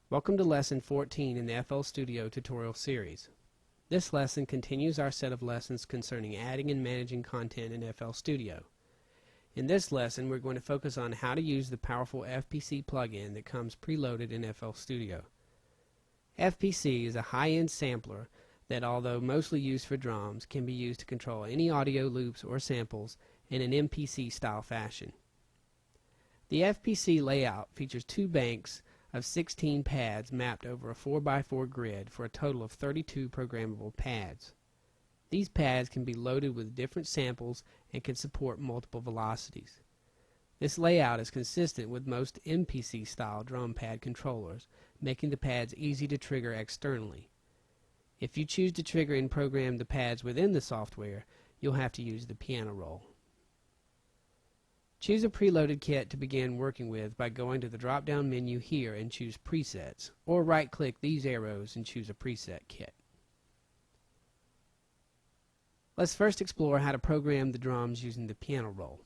Welcome to Lesson 14 in the FL Studio tutorial series. This lesson continues our set of lessons concerning adding and managing content in FL Studio. In this lesson, we're going to focus on how to use the powerful FPC plugin that comes preloaded in FL Studio. FPC is a high-end sampler that, although mostly used for drums, can be used to control any audio loops or samples in an MPC style fashion. The FPC layout features two banks of 16 pads mapped over a 4x4 grid for a total of 32 programmable pads. These pads can be loaded with different samples and can support multiple velocities. This layout is consistent with most MPC style drum pad controllers, making the pads easy to trigger externally. If you choose to trigger and program the pads within the software, you'll have to use the piano roll. Choose a preloaded kit to begin working with by going to the drop-down menu here and choose Presets, or right-click these arrows and choose a preset kit. Let's first explore how to program the drums using the piano roll.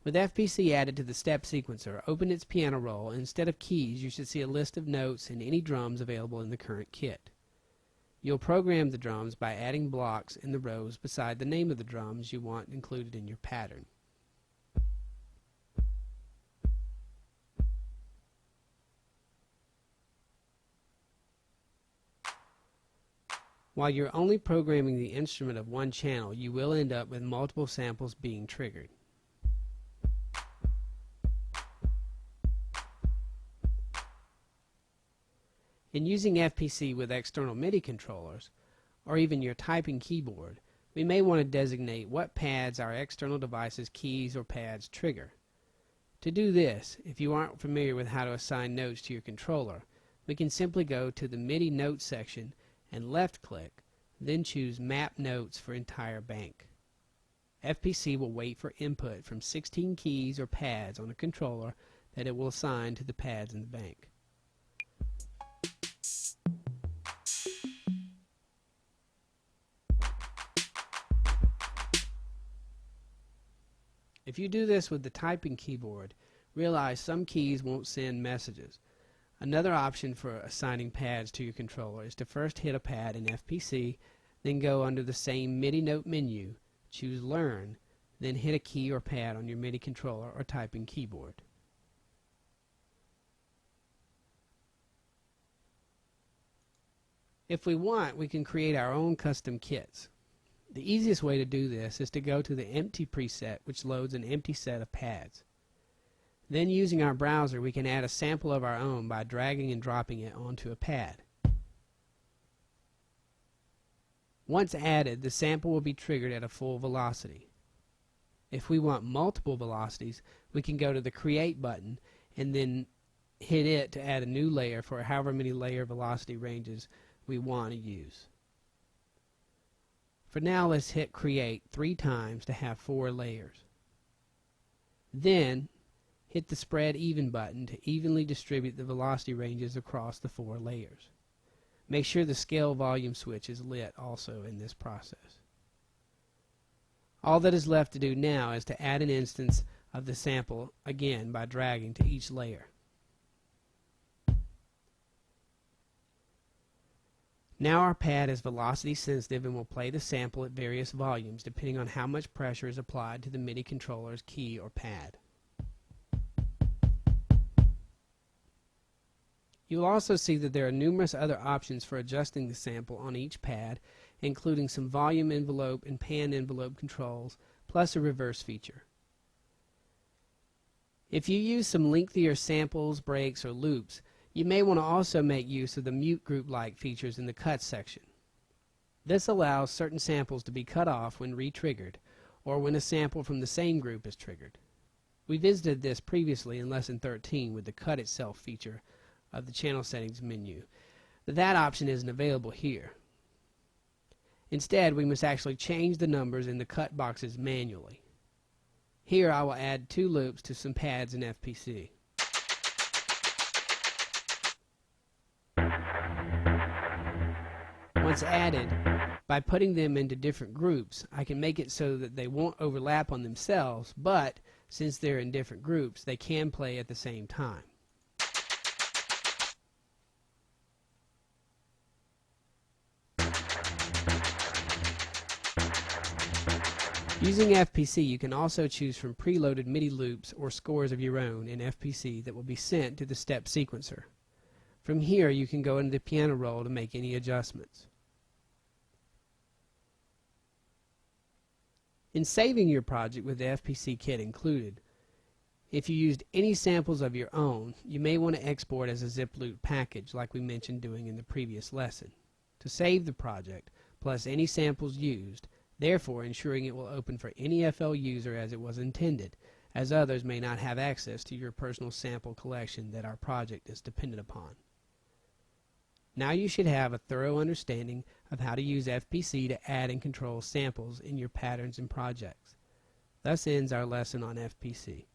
With FPC added to the step sequencer, open its piano roll, and instead of keys you should see a list of notes and any drums available in the current kit. You'll program the drums by adding blocks in the rows beside the name of the drums you want included in your pattern. While you're only programming the instrument of one channel, you will end up with multiple samples being triggered. In using FPC with external MIDI controllers, or even your typing keyboard, we may want to designate what pads our external device's keys or pads trigger. To do this, if you aren't familiar with how to assign notes to your controller, we can simply go to the MIDI Notes section and left-click, then choose Map Notes for entire bank. FPC will wait for input from 16 keys or pads on a controller that it will assign to the pads in the bank. If you do this with the typing keyboard, realize some keys won't send messages. Another option for assigning pads to your controller is to first hit a pad in FPC, then go under the same MIDI note menu, choose Learn, then hit a key or pad on your MIDI controller or typing keyboard. If we want, we can create our own custom kits. The easiest way to do this is to go to the Empty preset, which loads an empty set of pads. Then, using our browser, we can add a sample of our own by dragging and dropping it onto a pad. Once added, the sample will be triggered at a full velocity. If we want multiple velocities, we can go to the Create button and then hit it to add a new layer for however many layer velocity ranges we want to use. For now, let's hit Create 3 times to have 4 layers. Then, hit the Spread Even button to evenly distribute the velocity ranges across the 4 layers. Make sure the scale volume switch is lit also in this process. All that is left to do now is to add an instance of the sample again by dragging to each layer. Now our pad is velocity sensitive and will play the sample at various volumes depending on how much pressure is applied to the MIDI controller's key or pad. You will also see that there are numerous other options for adjusting the sample on each pad, including some volume envelope and pan envelope controls, plus a reverse feature. If you use some lengthier samples, breaks, or loops, you may want to also make use of the mute group-like features in the Cuts section. This allows certain samples to be cut off when re-triggered, or when a sample from the same group is triggered. We visited this previously in Lesson 13 with the Cut Itself feature of the Channel Settings menu, but that option isn't available here. Instead, we must actually change the numbers in the cut boxes manually. Here I will add 2 loops to some pads in FPC. Once added, by putting them into different groups, I can make it so that they won't overlap on themselves, but since they're in different groups, they can play at the same time. Using FPC, you can also choose from preloaded MIDI loops or scores of your own in FPC that will be sent to the step sequencer. From here, you can go into the piano roll to make any adjustments. In saving your project with the FPC kit included, if you used any samples of your own, you may want to export as a zip loop package like we mentioned doing in the previous lesson, to save the project plus any samples used, therefore ensuring it will open for any FL user as it was intended, as others may not have access to your personal sample collection that our project is dependent upon. Now you should have a thorough understanding of how to use FPC to add and control samples in your patterns and projects. Thus ends our lesson on FPC.